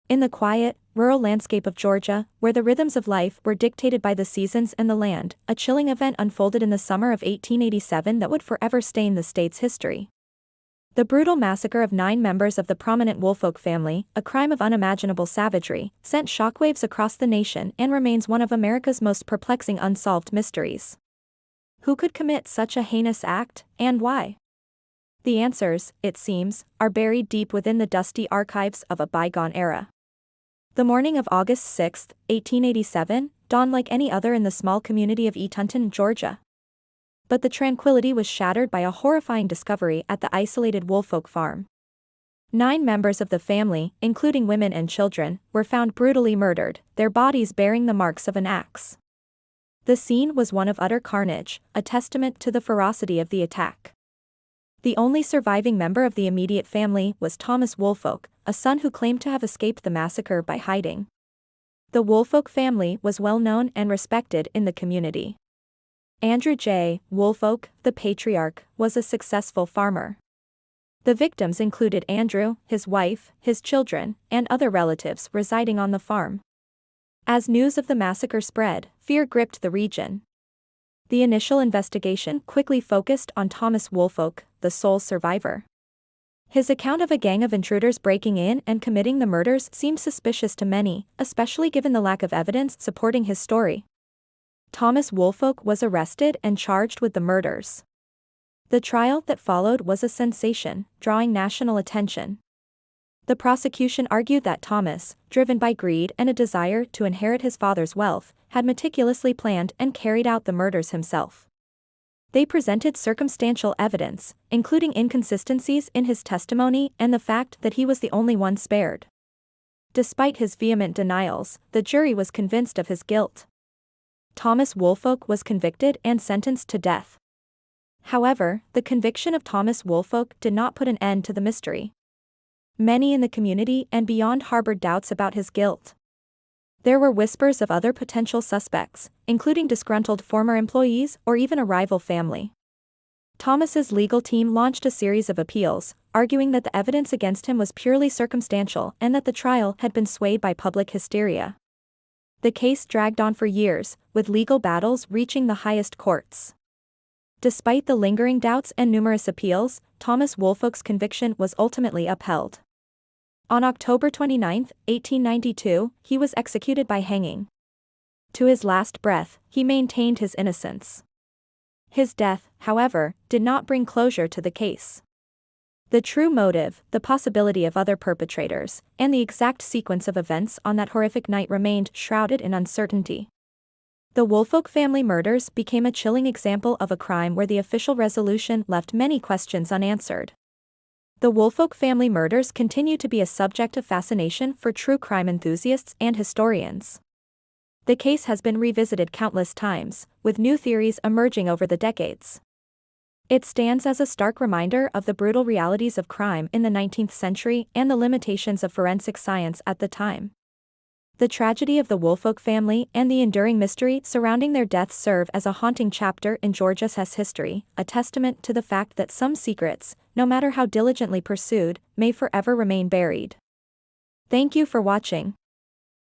In the quiet, rural landscape of Georgia, where the rhythms of life were dictated by the seasons and the land, a chilling event unfolded in the summer of 1887 that would forever stain the state's history. The brutal massacre of 9 members of the prominent Woolfolk family, a crime of unimaginable savagery, sent shockwaves across the nation and remains one of America's most perplexing unsolved mysteries. Who could commit such a heinous act, and why? The answers, it seems, are buried deep within the dusty archives of a bygone era. The morning of August 6, 1887, dawned like any other in the small community of Eatonton, Georgia. But the tranquility was shattered by a horrifying discovery at the isolated Woolfolk farm. 9 members of the family, including women and children, were found brutally murdered, their bodies bearing the marks of an axe. The scene was one of utter carnage, a testament to the ferocity of the attack. The only surviving member of the immediate family was Thomas Woolfolk, a son who claimed to have escaped the massacre by hiding. The Woolfolk family was well known and respected in the community. Andrew J. Woolfolk, the patriarch, was a successful farmer. The victims included Andrew, his wife, his children, and other relatives residing on the farm. As news of the massacre spread, fear gripped the region. The initial investigation quickly focused on Thomas Woolfolk, the sole survivor. His account of a gang of intruders breaking in and committing the murders seemed suspicious to many, especially given the lack of evidence supporting his story. Thomas Woolfolk was arrested and charged with the murders. The trial that followed was a sensation, drawing national attention. The prosecution argued that Thomas, driven by greed and a desire to inherit his father's wealth, had meticulously planned and carried out the murders himself. They presented circumstantial evidence, including inconsistencies in his testimony and the fact that he was the only one spared. Despite his vehement denials, the jury was convinced of his guilt. Thomas Woolfolk was convicted and sentenced to death. However, the conviction of Thomas Woolfolk did not put an end to the mystery. Many in the community and beyond harbored doubts about his guilt. There were whispers of other potential suspects, including disgruntled former employees or even a rival family. Thomas's legal team launched a series of appeals, arguing that the evidence against him was purely circumstantial and that the trial had been swayed by public hysteria. The case dragged on for years, with legal battles reaching the highest courts. Despite the lingering doubts and numerous appeals, Thomas Woolfolk's conviction was ultimately upheld. On October 29, 1892, he was executed by hanging. To his last breath, he maintained his innocence. His death, however, did not bring closure to the case. The true motive, the possibility of other perpetrators, and the exact sequence of events on that horrific night remained shrouded in uncertainty. The Woolfolk family murders became a chilling example of a crime where the official resolution left many questions unanswered. The Woolfolk family murders continue to be a subject of fascination for true crime enthusiasts and historians. The case has been revisited countless times, with new theories emerging over the decades. It stands as a stark reminder of the brutal realities of crime in the 19th century and the limitations of forensic science at the time. The tragedy of the Woolfolk family and the enduring mystery surrounding their deaths serve as a haunting chapter in Georgia's history, a testament to the fact that some secrets, no matter how diligently pursued, may forever remain buried. Thank you for watching.